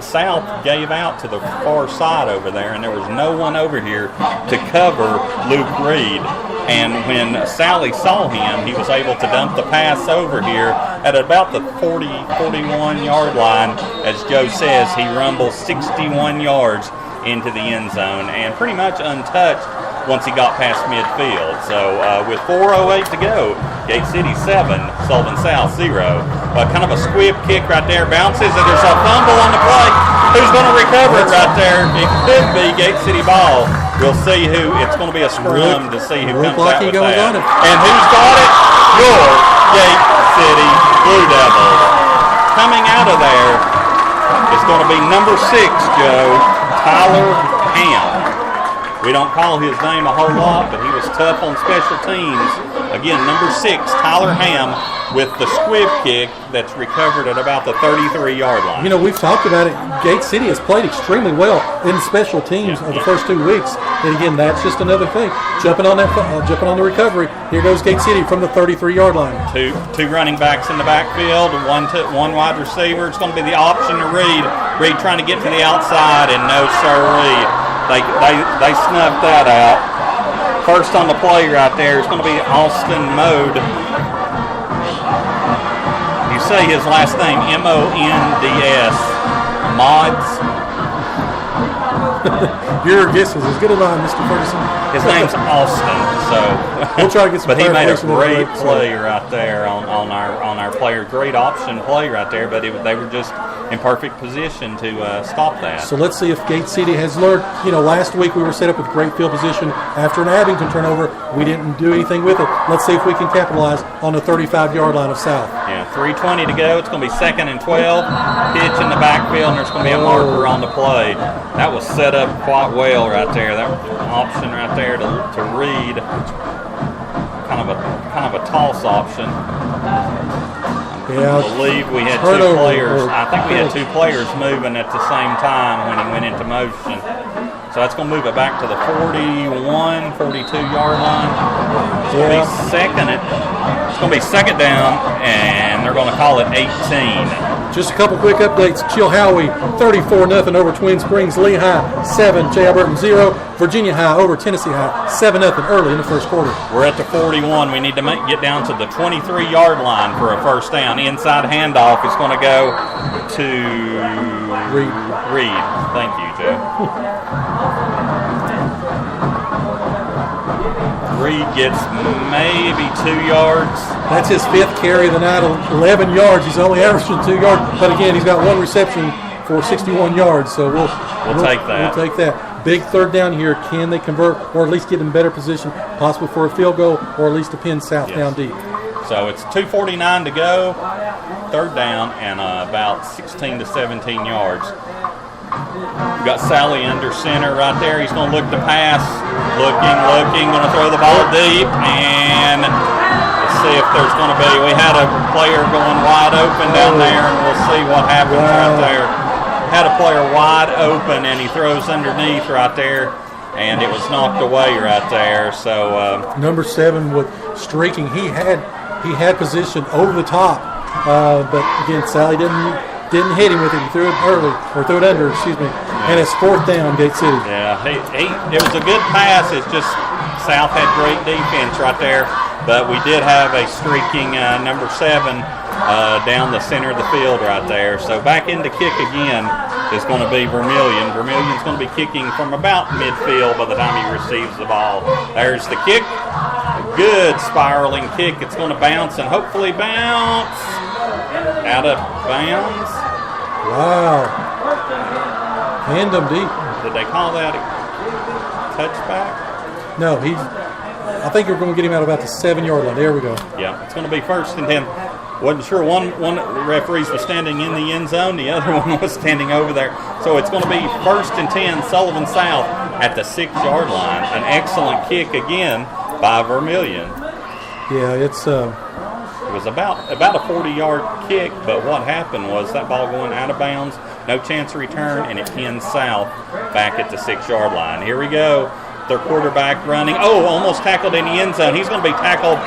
South gave out to the far side over there, and there was no one over here to cover Luke Reed. And when Sally saw him, he was able to dump the pass over here at about the 41 yard line. As Joe says, he rumbles 61 yards into the end zone and pretty much untouched once he got past midfield. So with 4:08 to go, Gate City 7, Sullivan South 0. Kind of a squib kick right there. Bounces, and there's a fumble on the play. Who's going to recover it right there? It could be Gate City ball. We'll see who. It's going to be a scrum to see who comes out with that. And who's got it? Your Gate City Blue Devils. Coming out of there is going to be number 6, Joe, Tyler Ham. We don't call his name a whole lot, but he was tough on special teams. Again, number 6, Tyler Ham, with the squib kick that's recovered at about the 33-yard line. You know, we've talked about it. Gate City has played extremely well in special teams of the first 2 weeks. And again, that's just another thing. Jumping on the recovery. Here goes Gate City from the 33-yard line. Two running backs in the backfield, one wide receiver. It's going to be the option to Reed. Reed trying to get to the outside, and no sirree. They snuffed that out. First on the play right there is going to be Austin Mode. You say his last name, M-O-N-D-S. Mods. Your guess is as good as mine, Mr. Ferguson. His name's Austin, so we'll try to get some. But he made a great play right there on our player. Great option play right there, but they were just in perfect position to stop that. So let's see if Gate City has learned. You know, last week we were set up with great field position after an Abington turnover. We didn't do anything with it. Let's see if we can capitalize on the 35-yard line of South. Yeah, 3:20 to go. It's going to be 2nd and 12. Pitch in the backfield, and there's going to be a marker on the play. That was set up quite well right there. That option right there to Reed. Kind of a toss option. Yeah, I believe we had 2 players. I think we had 2 players moving at the same time when he went into motion. So that's going to move it back to the 41, 42-yard line. It's going to be second down, and they're going to call it 18. Just a couple quick updates. Chilhowie 34-0 over Twin Springs. Lehigh 7, J. Alberton 0. Virginia High over Tennessee High 7-0 early in the first quarter. We're at the 41. We need to get down to the 23-yard line for a first down. Inside handoff is going to go to Reed. Thank you, Joe. Reed gets maybe 2 yards. That's his 5th carry of the night, 11 yards. He's only averaging 2 yards, but again, he's got 1 reception for 61 yards. So we'll take that. We'll take that. Big third down here. Can they convert, or at least get in better position, possibly for a field goal, or at least to pin South down deep? So it's 2:49 to go, third down, and about 16 to 17 yards. We've got Sally under center right there. He's going to look to pass. Looking, going to throw the ball deep, and let's see if there's going to be. We had a player going wide open down there, and we'll see what happens right there. Had a player wide open, and he throws underneath right there, and it was knocked away right there. So number 7 with streaking. He had position over the top, but again, Sally didn't hit him with it. He threw it early, or threw it under, excuse me. And it's 4th down, Gate City. Yeah, it was a good pass. It's just South had great defense right there, but we did have a streaking number 7 down the center of the field right there. So back into kick again is going to be Vermillion. Vermillion's going to be kicking from about midfield by the time he receives the ball. There's the kick. A good spiraling kick. It's going to bounce and hopefully bounce out of bounds. Wow. Hand them deep. Did they call that a touchback? No, I think we're going to get him out about the 7-yard line. There we go. Yeah, it's going to be 1st and 10. Wasn't sure. One referees was standing in the end zone. The other one was standing over there. So it's going to be 1st and 10, Sullivan South at the 6-yard line. An excellent kick again by Vermillion. Yeah, it's it was about a 40-yard kick, but what happened was that ball going out of bounds, no chance of return, and it pins South back at the 6-yard line. Here we go. Their quarterback running. Oh, almost tackled in the end zone. He's going to be tackled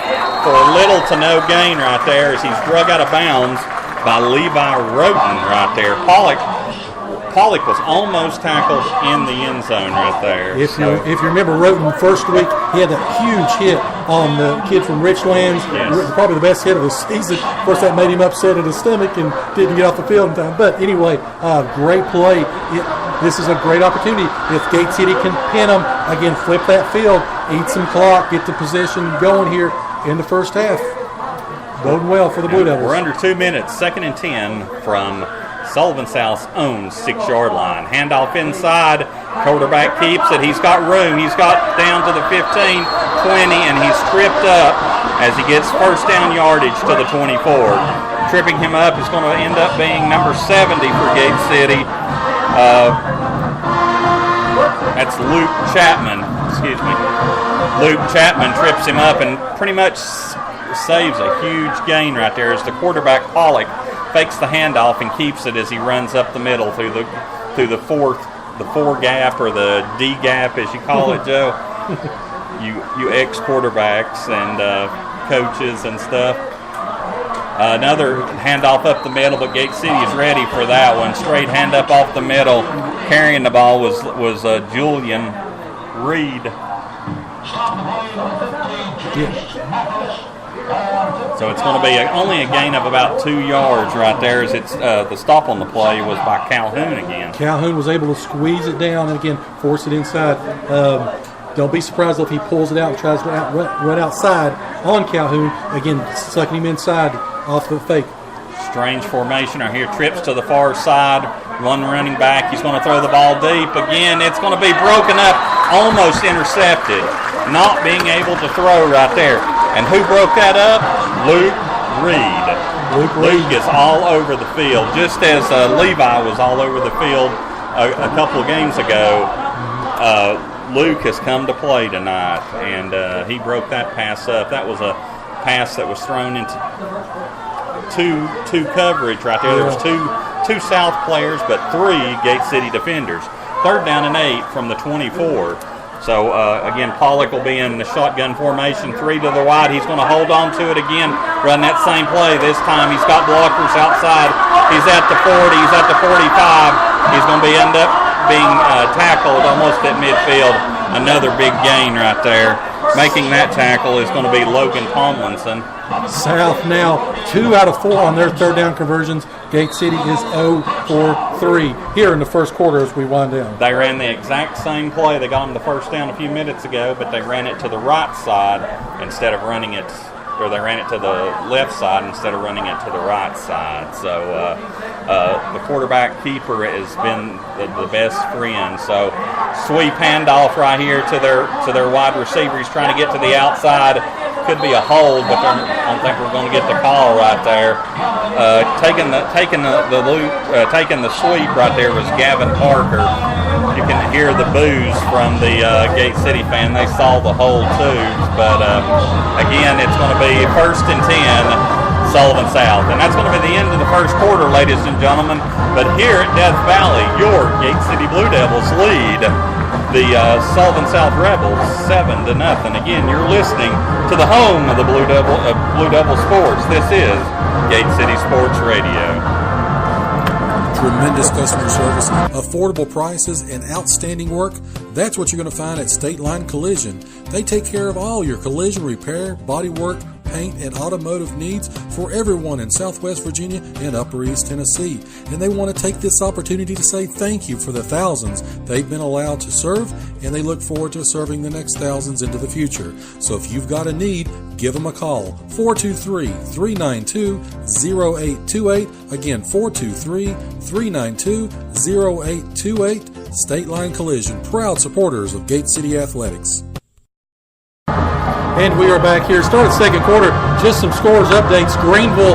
for little to no gain right there as he's drug out of bounds by Levi Roten right there. Pollock Pollock was almost tackled in the end zone right there. If you remember Roten first week, he had that huge hit on the kid from Richlands, probably the best hit of the season. Of course, that made him upset at his stomach and didn't get off the field in time. But anyway, great play. This is a great opportunity. If Gate City can pin them, again, flip that field, eat some clock, get the position going here in the first half. Boding well for the Blue Devils. We're under 2 minutes, 2nd and 10 from Sullivan South's own 6-yard line. Handoff inside. Quarterback keeps it. He's got room. He's got down to the 15, 20, and he's tripped up as he gets first down yardage to the 24. Tripping him up is going to end up being number 70 for Gate City. That's Luke Chapman. Excuse me. Luke Chapman trips him up and pretty much saves a huge gain right there as the quarterback Pollock fakes the handoff and keeps it as he runs up the middle through the four gap, or the D gap as you call it, Joe. you ex quarterbacks and coaches and stuff. Another handoff up the middle, but Gate City is ready for that one. Straight hand up off the middle. Carrying the ball was Julian Reed. So it's going to be only a gain of about 2 yards right there, as it's the stop on the play was by Calhoun again. Calhoun was able to squeeze it down and again force it inside. Don't be surprised if he pulls it out and tries to run outside on Calhoun. Again, sucking him inside off the fake. Strange formation right here. Trips to the far side. One running back. He's going to throw the ball deep. Again, it's going to be broken up. Almost intercepted. Not being able to throw right there. And who broke that up? Luke Reed. Luke is all over the field. Just as Levi was all over the field a couple of games ago, Luke has come to play tonight. And he broke that pass up. That was a pass that was thrown into two coverage right there. There was two South players, but 3 Gate City defenders. 3rd down and 8 from the 24. So, again, Pollock will be in the shotgun formation, 3 to the wide. He's going to hold on to it again, run that same play. This time he's got blockers outside. He's at the 40. He's at the 45. He's going to end up being tackled almost at midfield. Another big gain right there. Making that tackle is going to be Logan Tomlinson. South now 2 out of 4 on their 3rd down conversions. Gate City is 0 for 3 here in the first quarter as we wind down. They ran the exact same play. They got them the first down a few minutes ago, but they ran it to the right side instead of running it, or they ran it to the left side instead of running it to the right side. So the quarterback keeper has been the best friend. So sweep handoff right here to their wide receiver. He's trying to get to the outside. Could be a hold, but I don't think we're going to get the call right there. Taking the sweep right there was Gavin Parker. You can hear the boos from the Gate City fan. They saw the hold too. But again, it's going to be 1st and 10, Sullivan South, and that's going to be the end of the first quarter, ladies and gentlemen. But here at Death Valley, your Gate City Blue Devils lead the Sullivan South Rebels 7-0. Again, you're listening to the home of the Blue Devil Sports. This is Gate City Sports Radio. Tremendous customer service, affordable prices, and outstanding work. That's what you're going to find at State Line Collision. They take care of all your collision repair, body work, paint, and automotive needs for everyone in Southwest Virginia and Upper East Tennessee. And they want to take this opportunity to say thank you for the thousands they've been allowed to serve, and they look forward to serving the next thousands into the future. So if you've got a need, give them a call. 423-392-0828. Again, 423-392-0828. State Line Collision, proud supporters of Gate City Athletics. And we are back here. Started second quarter. Just some scores updates. Greenville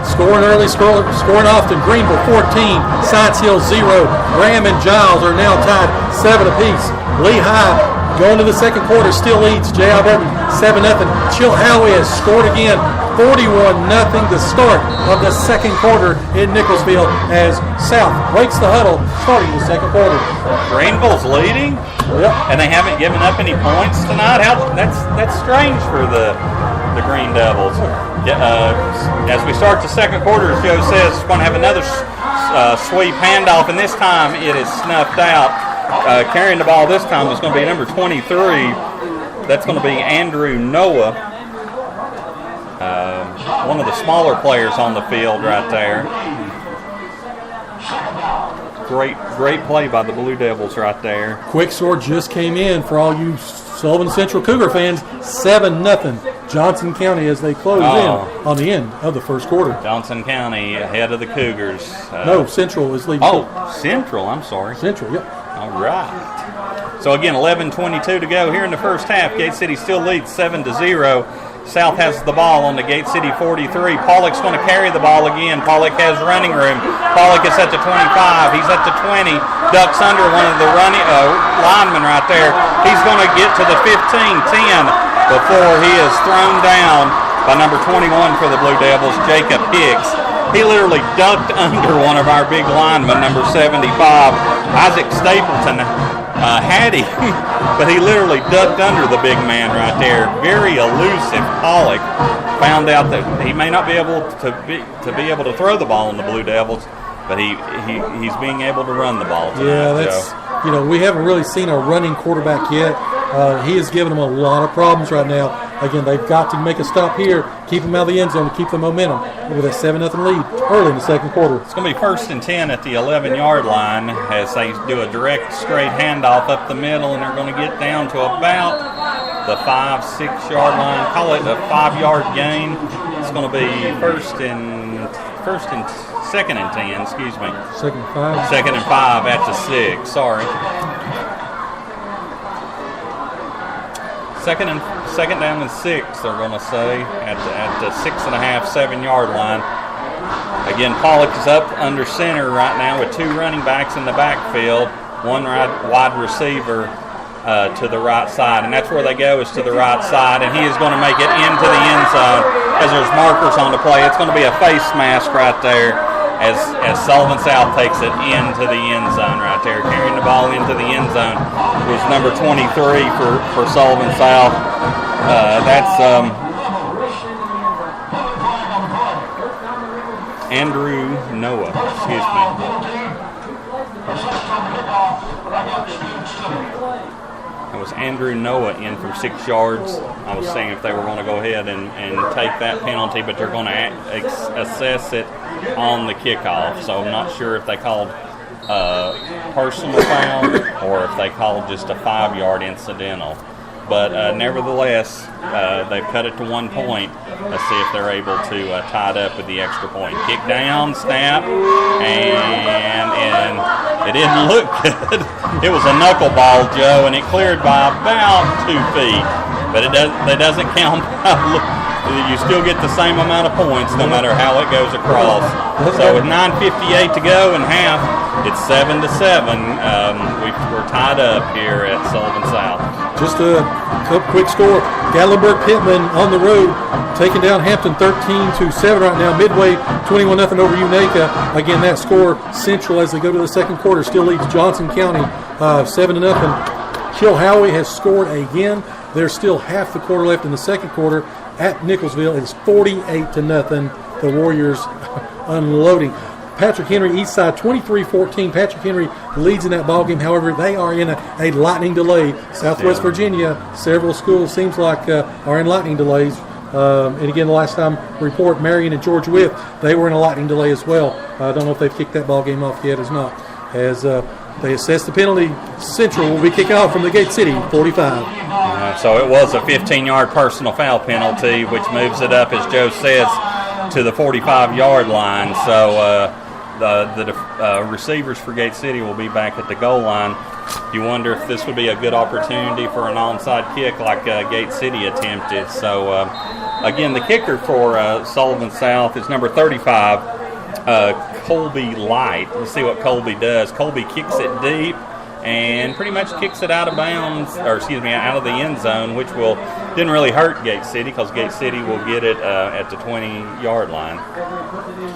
scoring early, scoring often. Greenville 14, Science Hill 0. Graham and Giles are now tied 7 apiece. Lehigh going to the second quarter still leads J.I. Burton 7-0. Chilhowie has scored again 41-0 to start of the second quarter in Nicholsville as South breaks the huddle starting the second quarter. Greenville's leading? Yep. And they haven't given up any points tonight? That's strange for the Green Devils. As we start the second quarter, as Joe says, we're going to have another sweep handoff, and this time it is snuffed out. Carrying the ball this time is going to be number 23. That's going to be Andrew Noah, one of the smaller players on the field right there. Great play by the Blue Devils right there. Quick score just came in for all you Sullivan Central Cougar fans. 7-0 Johnson County as they close in on the end of the first quarter. Johnson County ahead of the Cougars. No, Central is leading. Central, I'm sorry. Central, yep. All right. So again, 11:22 to go here in the first half. Gate City still leads 7-0. South has the ball on the Gate City 43. Pollock's going to carry the ball again. Pollock has running room. Pollock is at the 25. He's at the 20. Ducks under one of the linemen right there. He's going to get to the 15-10 before he is thrown down by number 21 for the Blue Devils, Jacob Hicks. He literally ducked under one of our big linemen, number 75. Isaac Stapleton had him, but he literally ducked under the big man right there. Very elusive. Pollock found out that he may not be able to throw the ball on the Blue Devils, but he's being able to run the ball tonight. Yeah, that's we haven't really seen a running quarterback yet. He is giving them a lot of problems right now. Again, they've got to make a stop here, keep them out of the end zone to keep the momentum with a 7-0 lead early in the second quarter. It's going to be 1st and 10 at the 11-yard line as they do a direct, straight handoff up the middle, and they're going to get down to about the 5-6-yard line. Call it a 5-yard gain. It's going to be second and 10. Excuse me. Second and 5. Second and 5 at the 6. Sorry. Second down and 6, they're going to say, at the 6.5, 7-yard line. Again, Pollock is up under center right now with 2 running backs in the backfield, 1 wide receiver to the right side, and that's where they go, is to the right side, and he is going to make it into the end zone as there's markers on the play. It's going to be a face mask right there as Sullivan South takes it into the end zone right there. Carrying the ball into the end zone was number 23 for Sullivan South. That's Andrew Noah. Excuse me. It was Andrew Noah in from 6 yards. I was saying if they were going to go ahead and take that penalty, but they're going to assess it on the kickoff. So I'm not sure if they called personal foul or if they called just a 5-yard incidental. But nevertheless, they've cut it to 1 point. Let's see if they're able to tie it up with the extra point. Kick down, snap, and it didn't look good. It was a knuckleball, Joe, and it cleared by about 2 feet. But it doesn't count. You still get the same amount of points no matter how it goes across. So with 9:58 to go in half, it's 7-7. We're tied up here at Sullivan South. Just a quick score. Gatlinburg Pittman on the road, taking down Hampton 13-7 right now. Midway 21-0 over Unaka. Again, that score, Central as they go to the second quarter still leads Johnson County 7-0. Chilhowie has scored again. There's still half the quarter left in the second quarter. At Nicholsville, it's 48-0. The Warriors unloading. Patrick Henry, Eastside, 23-14. Patrick Henry leads in that ballgame. However, they are in a lightning delay. Southwest Virginia, several schools seems like are in lightning delays. And again, the last time report, Marion and George Wythe, they were in a lightning delay as well. I don't know if they've kicked that ballgame off yet or not. As they assess the penalty, Central will be kicking off from the Gate City 45. So it was a 15-yard personal foul penalty, which moves it up, as Joe says, to the 45-yard line. So the receivers for Gate City will be back at the goal line. You wonder if this would be a good opportunity for an onside kick like Gate City attempted. So, again, the kicker for Sullivan South is number 35, Colby Light. Let's see what Colby does. Colby kicks it deep and pretty much kicks it out of bounds, or excuse me, out of the end zone, which didn't really hurt Gate City because Gate City will get it at the 20-yard line.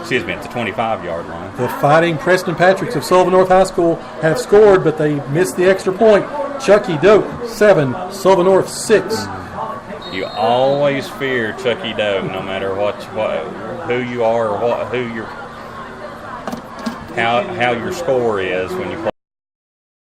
Excuse me, at the 25-yard line. The Fighting Preston Patricks of Sullivan North High School have scored, but they missed the extra point. Chucky Doak, 7, Sullivan North, 6. You always fear Chucky Doak, no matter who you are or who you're. how your score is when you play.